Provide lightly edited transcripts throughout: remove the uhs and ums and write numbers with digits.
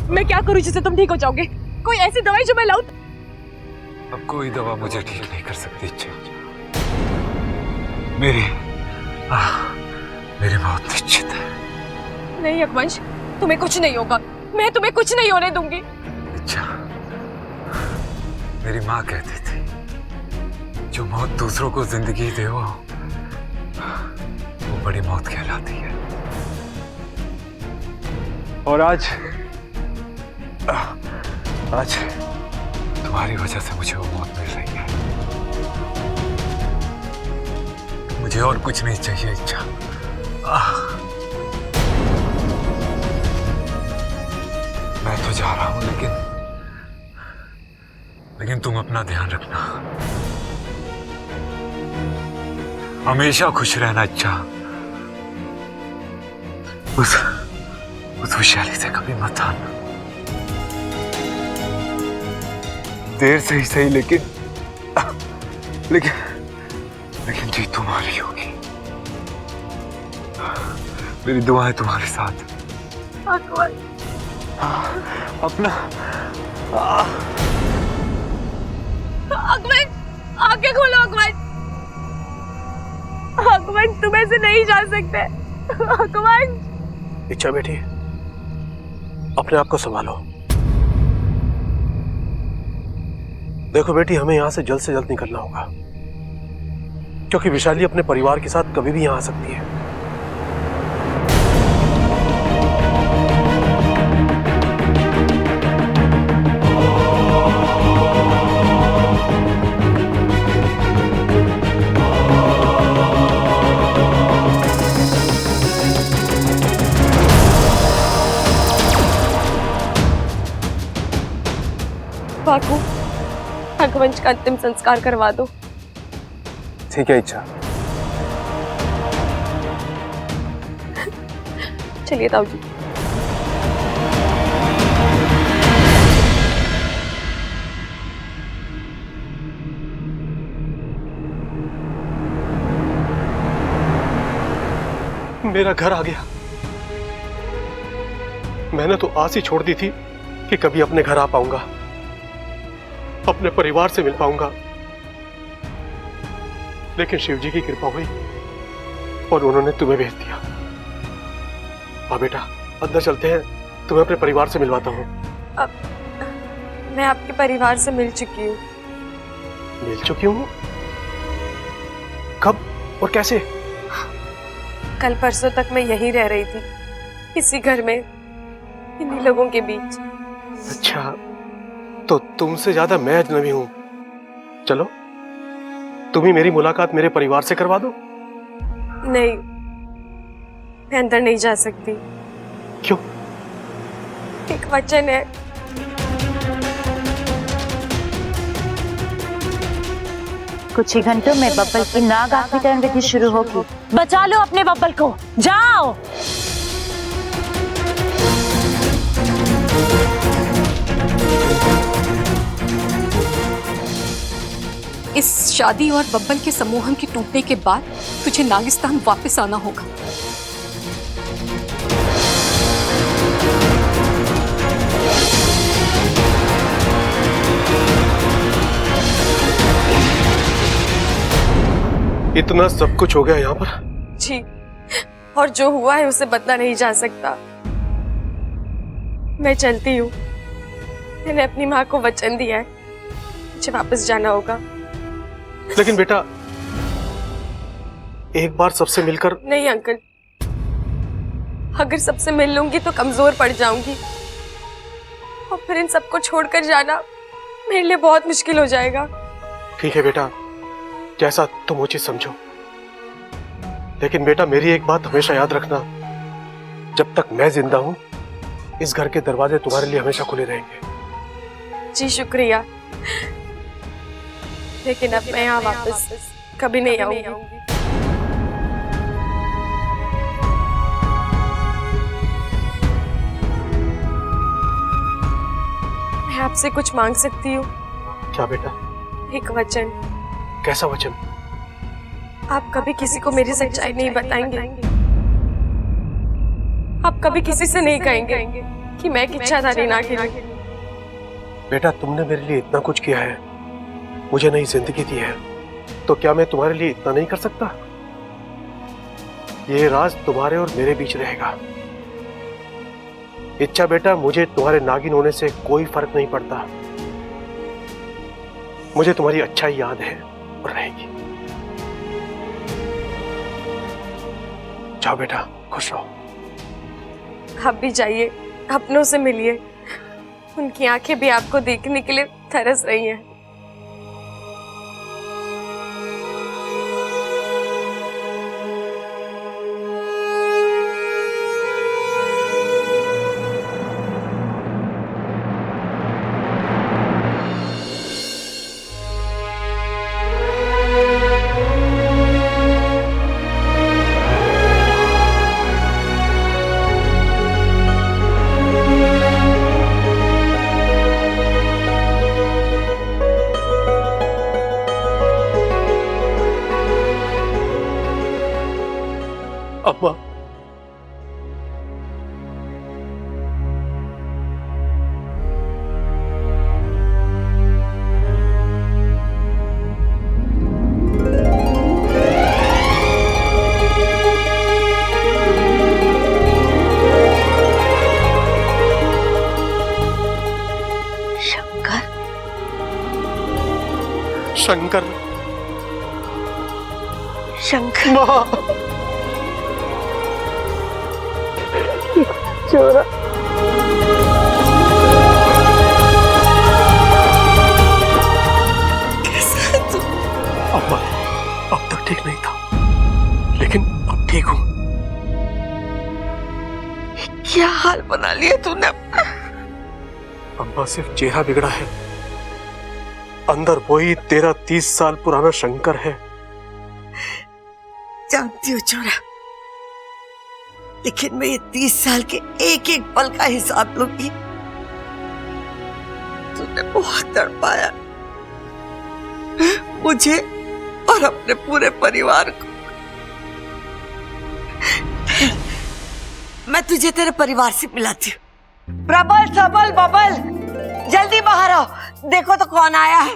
मैं क्या करूं जिससे तुम ठीक हो जाओगे? कोई ऐसी दवाई जो मैं लाऊं? अब कोई दवा मुझे ठीक नहीं कर सकती इच्छा। मेरी मौत निश्चित है। नहीं यज्ञवंश, तुम्हें कुछ नहीं होगा। मैं तुम्हें कुछ नहीं होने दूंगी। इच्छा, मेरी माँ कहती थी जो मौत दूसरों को जिंदगी दे वो बड़ी मौत कहलाती है। और आज तुम्हारी वजह से मुझे वो मौत मिल रही है। मुझे और कुछ नहीं चाहिए इच्छा। मैं तो जा रहा हूं, लेकिन तुम अपना ध्यान रखना। हमेशा खुश रहना इच्छा। उस वैशाली से कभी मत आना। देर से ही सही, लेकिन जीत तुम्हारी होगी। मेरी दुआएं तुम्हारे साथ। अपना अकबर, आंखें खोलो अकबर। अकबर, तुम ऐसे नहीं जा सकते। अकबर। इच्छा बेटी, अपने आप को संभालो। देखो बेटी, हमें यहां से जल्द निकलना होगा, क्योंकि वैशाली अपने परिवार के साथ कभी भी यहां आ सकती है। बाकू, यज्ञवंश का अंतिम संस्कार करवा दो। ठीक है इच्छा। चलिए ताऊ जी। मेरा घर आ गया। मैंने तो आस ही छोड़ दी थी कि कभी अपने घर आ पाऊंगा, अपने परिवार से मिल पाऊंगा, लेकिन शिव जी की कृपा हुई और उन्होंने तुम्हें भेज दिया। हाँ बेटा, अंदर चलते हैं, तुम्हें अपने परिवार से मिलवाता हूँ। अब मैं आपके परिवार से मिल चुकी हूँ। मिल चुकी हूँ? कब और कैसे? कल परसों तक मैं यहीं रह रही थी, इसी घर में, इन्हीं लोगों के बीच। अच्छा, तो तुमसे ज्यादा मैं अजनबी हूं। चलो, तुम ही मेरी मुलाकात मेरे परिवार से करवा दो। नहीं, मैं अंदर नहीं जा सकती। क्यों? एक वचन है। कुछ ही घंटों में बब्बल की नाग आत्मीकरण विधि शुरू होगी। बचा लो अपने बब्बल को, जाओ। इस शादी और बब्बल के सम्मोहन के टूटने के बाद तुझे नागिस्तान वापस आना होगा। इतना सब कुछ हो गया यहाँ पर? जी, और जो हुआ है उसे बदला नहीं जा सकता। मैं चलती हूँ। मैंने अपनी माँ को वचन दिया है, मुझे वापस जाना होगा। लेकिन बेटा, एक बार सबसे मिलकर। नहीं अंकल, अगर सबसे मिल लूंगी तो कमजोर पड़ जाऊंगी, और फिर इन सबको छोड़कर जाना मेरे लिए बहुत मुश्किल हो जाएगा। ठीक है बेटा, जैसा तुम उचित समझो, लेकिन बेटा मेरी एक बात हमेशा याद रखना, जब तक मैं जिंदा हूं इस घर के दरवाजे तुम्हारे लिए हमेशा खुले रहेंगे। जी शुक्रिया, लेकिन अब मैं यहाँ वापस कभी नहीं आऊंगी। मैं आपसे कुछ मांग सकती हूँ? क्या बेटा? एक वचन। कैसा वचन? आप कभी किसी को मेरी सच्चाई नहीं बताएंगे? आप कभी किसी से नहीं कहेंगे कि मैं एक इच्छाधारी नागिन हूँ। बेटा, तुमने मेरे लिए इतना कुछ किया है, मुझे नई जिंदगी दी है, तो क्या मैं तुम्हारे लिए इतना नहीं कर सकता? ये राज तुम्हारे और मेरे बीच रहेगा। इच्छा बेटा, मुझे तुम्हारे नागिन होने से कोई फर्क नहीं पड़ता। मुझे तुम्हारी अच्छाई याद है और रहेगी। जाओ बेटा, खुश रहो। आप भी जाइए, अपनों से मिलिए। उनकी आंखें भी आपको देखने के लिए तरस रही हैं। अम्मा, शंकर, शंकर, शंकर, माँ, चोरा। अम्मा, अब तक ठीक नहीं था, लेकिन अब ठीक हूं। क्या हाल बना लिया तूने? अम्मा, सिर्फ चेहरा बिगड़ा है, अंदर वही 13-30 साल पुराना शंकर है। जानती हूँ चोरा, लेकिन मैं ये 30 साल के एक एक पल का हिसाब लूंगी। तूने बहुत तड़पाया मुझे और अपने पूरे परिवार को। मैं तुझे तेरे परिवार से मिलाती हूँ। प्रबल, सबल, बबल, जल्दी बाहर आओ, देखो तो कौन आया है।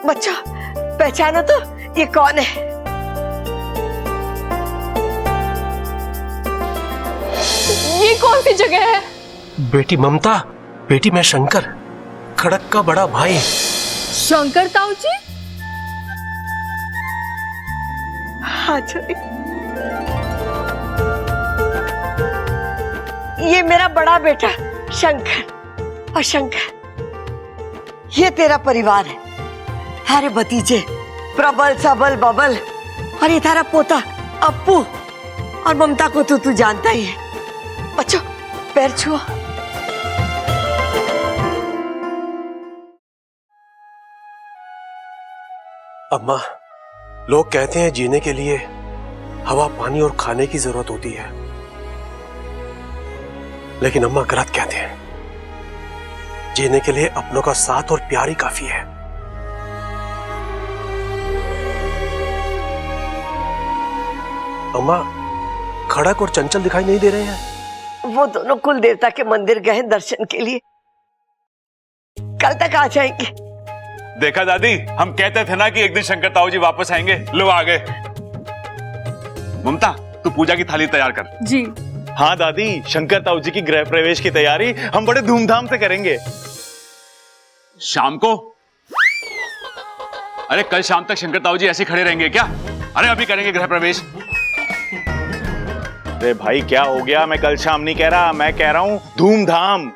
बच्चा, पहचानो तो, ये कौन है? ये कौन सी जगह है? बेटी ममता, बेटी मैं शंकर, खड़क का बड़ा भाई। शंकर ताऊ जी, हाँ जी, ये मेरा बड़ा बेटा शंकर, और शंकर ये तेरा परिवार है। हमारे भतीजे प्रबल, सबल, बबल, और ये तेरा पोता अप्पू, और ममता को तो तू जानता ही है। बच्चों, पैर छुओ। अम्मा, लोग कहते हैं जीने के लिए हवा, पानी और खाने की जरूरत होती है, लेकिन अम्मा गलत कहते हैं। जीने के लिए अपनों का साथ और प्यार ही काफी है। अम्मा, खड़क और चंचल दिखाई नहीं दे रहे हैं? वो दोनों कुल देवता के मंदिर गए दर्शन के लिए, कल तक आ जाएंगे। देखा दादी, हम कहते थे ना कि एक दिन शंकर ताऊ जी वापस आएंगे। लो आ गए। ममता, तू पूजा की थाली तैयार कर। जी। हाँ दादी, शंकर ताऊ जी की गृह प्रवेश की तैयारी हम बड़े धूमधाम से करेंगे। शाम को? अरे कल शाम तक शंकर ताऊ जी ऐसे खड़े रहेंगे क्या? अरे अभी करेंगे गृह प्रवेश। अरे भाई क्या हो गया? मैं कल शाम नहीं कह रहा, मैं कह रहा हूं धूमधाम।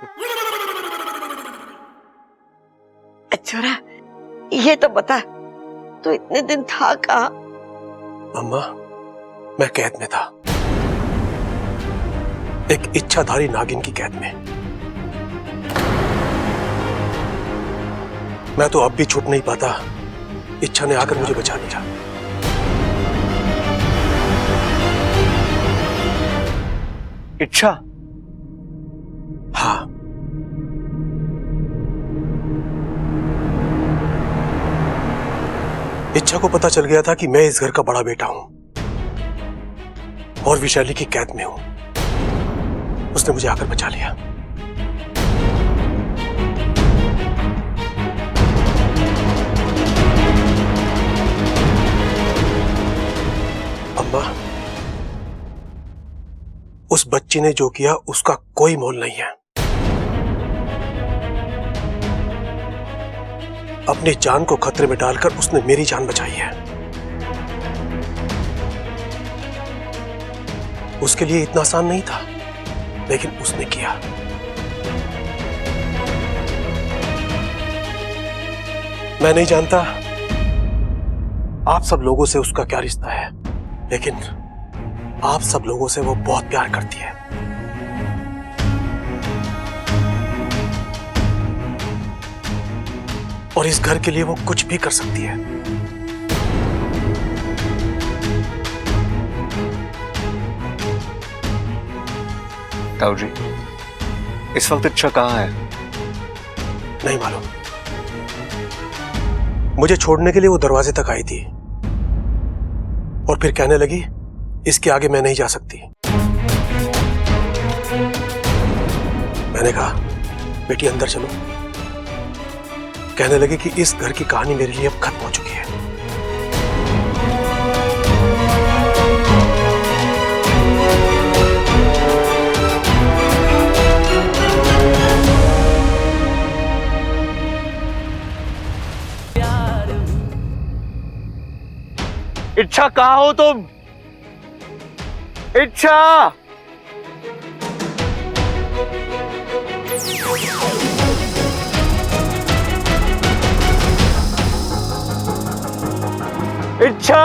छोरा, ये तो बता, तू इतने दिन था कहाँ? अम्मा, मैं कैद में था, एक इच्छाधारी नागिन की कैद में। मैं तो अब भी छूट नहीं पाता। इच्छा ने आकर मुझे बचा लिया। इच्छा? हाँ, इच्छा को पता चल गया था कि मैं इस घर का बड़ा बेटा हूं। और विशाली की कैद में हूं। उसने मुझे आकर बचा लिया। अम्मा, उस बच्ची ने जो किया उसका कोई मोल नहीं है। अपनी जान को खतरे में डालकर उसने मेरी जान बचाई है। उसके लिए इतना आसान नहीं था, लेकिन उसने किया। मैं नहीं जानता आप सब लोगों से उसका क्या रिश्ता है, लेकिन आप सब लोगों से वो बहुत प्यार करती है। और इस घर के लिए वो कुछ भी कर सकती है। ताऊ जी, इस वक्त इच्छा कहाँ है? नहीं मालूम। मुझे छोड़ने के लिए वो दरवाजे तक आई थी और फिर कहने लगी, इसके आगे मैं नहीं जा सकती। मैंने कहा, बेटी अंदर चलो। कहने लगी कि इस घर की कहानी मेरे लिए अब खत्म हो चुकी है। इच्छा कहाँ हो तुम? इच्छा! इच्छा!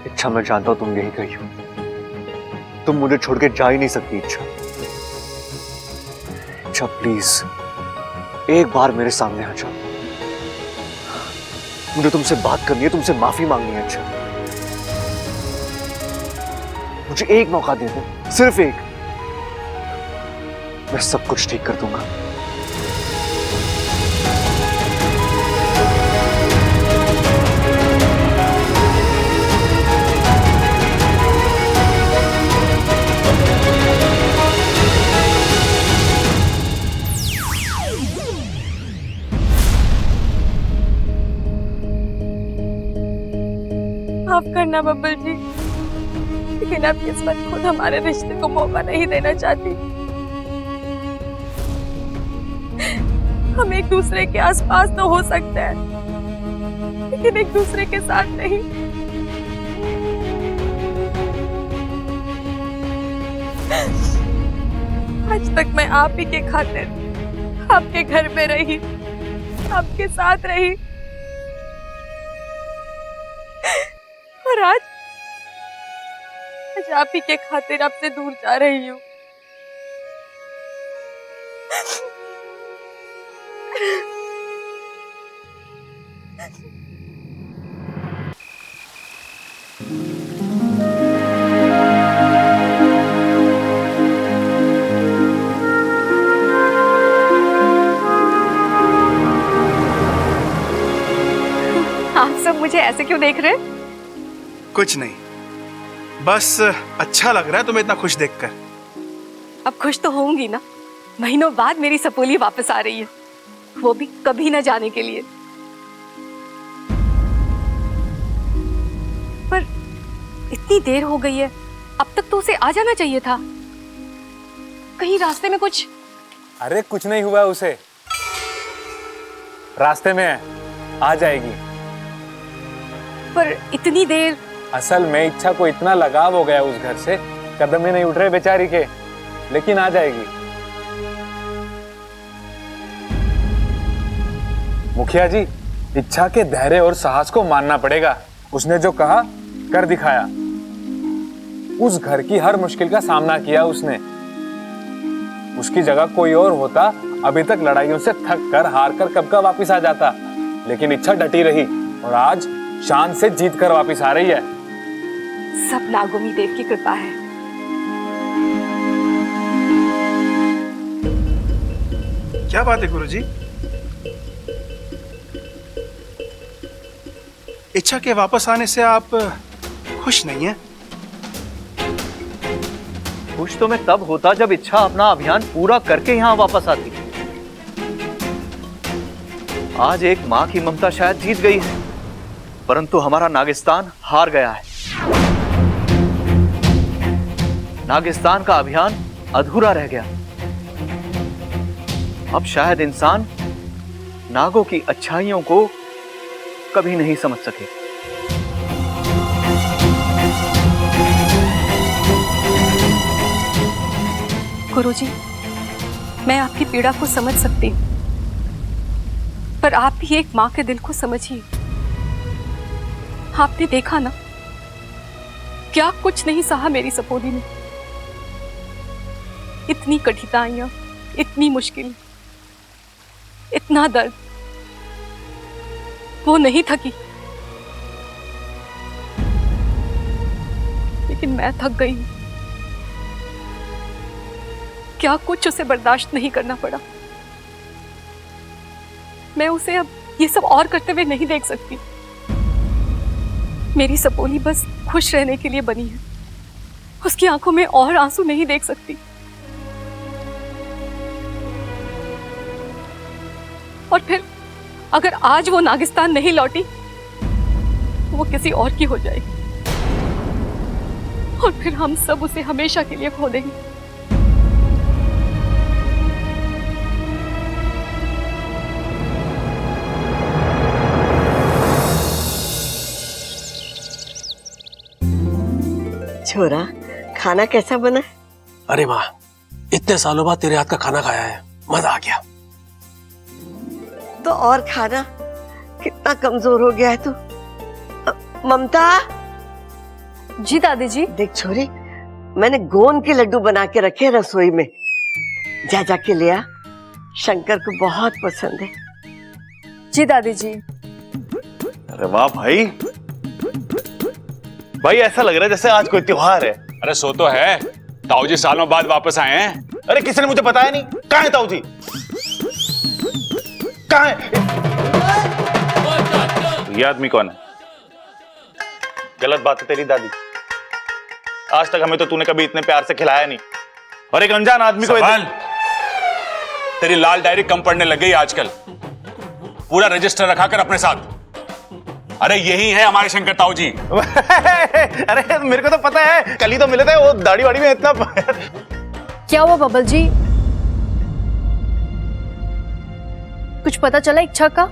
इच्छा, मैं जानता हूं तुम यही कही हो। तुम मुझे छोड़ के जा ही नहीं सकती। इच्छा, इच्छा प्लीज एक बार मेरे सामने आ जाओ। मुझे तुमसे बात करनी है, तुमसे माफी मांगनी है। इच्छा, मुझे एक मौका दे दो, सिर्फ एक। मैं सब कुछ ठीक कर दूंगा। माफ करना बब्बल जी, लेकिन अब किस्मत खुद हमारे रिश्ते को मौका नहीं देना चाहती। हम एक दूसरे के आसपास तो हो सकते हैं, लेकिन एक दूसरे के साथ नहीं। आज तक मैं आप ही के खातिर आपके घर में रही, आपके साथ रही, और आज आप ही के खातिर आपसे दूर जा रही हूँ। आप सब मुझे ऐसे क्यों देख रहे हैं? कुछ नहीं, बस अच्छा लग रहा है तुम्हें इतना खुश देखकर। अब खुश तो होंगी ना, महीनों बाद मेरी सपोली वापस आ रही है, वो भी कभी न जाने के लिए। पर इतनी देर हो गई है, अब तक तो उसे आ जाना चाहिए था। कहीं रास्ते में कुछ? अरे कुछ नहीं हुआ उसे, रास्ते में है, आ जाएगी। पर इतनी देर? असल में इच्छा को इतना लगाव हो गया उस घर से, कदम ही नहीं उठ रहे बेचारी के, लेकिन आ जाएगी। मुखिया जी, इच्छा के धैर्य और साहस को मानना पड़ेगा। उसने जो कहा कर दिखाया। उस घर की हर मुश्किल का सामना किया उसने। उसकी जगह कोई और होता, अभी तक लड़ाइयों से थक कर हार कर कब का वापिस आ जाता, लेकिन इच्छा डटी रही। और आज शान से जीत कर वापिस आ रही है। सब नागोमी देव की कृपा है। क्या बात है गुरुजी? इच्छा के वापस आने से आप खुश नहीं हैं? खुश तो मैं तब होता जब इच्छा अपना अभियान पूरा करके यहाँ वापस आती। आज एक माँ की ममता शायद जीत गई है, परंतु हमारा नागिस्तान हार गया है। नागिस्तान का अभियान अधूरा रह गया। अब शायद इंसान नागों की अच्छाइयों को कभी नहीं समझ सके। गुरुजी, मैं आपकी पीड़ा को समझ सकती हूँ, पर आप भी एक माँ के दिल को समझिए। आपने देखा ना, क्या कुछ नहीं सहा मेरी सपोली ने। इतनी कठिनाइयां, इतनी मुश्किल, इतना दर्द, वो नहीं थकी, लेकिन मैं थक गई हूं। क्या कुछ उसे बर्दाश्त नहीं करना पड़ा। मैं उसे अब ये सब और करते हुए नहीं देख सकती। मेरी सपोली बस खुश रहने के लिए बनी है। उसकी आंखों में और आंसू नहीं देख सकती। और फिर अगर आज वो नागिस्तान नहीं लौटी तो वो किसी और की हो जाएगी, और फिर हम सब उसे हमेशा के लिए खो देंगे। छोरा, खाना कैसा बना? अरे माँ, इतने सालों बाद तेरे हाथ का खाना खाया है, मजा आ गया। तो और खाना, कितना कमजोर हो गया है तू। ममता, जी दादी जी। देख छोरी, मैंने गोंद के लड्डू बना के रखे हैं रसोई में, जा जाके ले आ। शंकर को बहुत पसंद है। जी दादी जी। अरे वाह भाई, भाई ऐसा लग रहा है जैसे आज कोई त्योहार है। अरे सो तो है, ताऊ जी सालों बाद वापस आए हैं। अरे किसी ने मुझे बताया नहीं, कहाँ है ताऊ जी? कहाँ है? ये आदमी कौन है? गलत बात है तेरी दादी, आज तक हमें तो तूने कभी इतने प्यार से खिलाया नहीं, और एक अनजान आदमी को तेरी लाल डायरी कम पढ़ने लग गई आजकल। पूरा रजिस्टर रखा कर अपने साथ। अरे यही है हमारे शंकर ताऊ जी। अरे मेरे को तो पता है, कल ही तो मिले थे, वो दाढ़ी वाड़ी में इतना। क्या हुआ बबल जी, कुछ पता चला इच्छा का?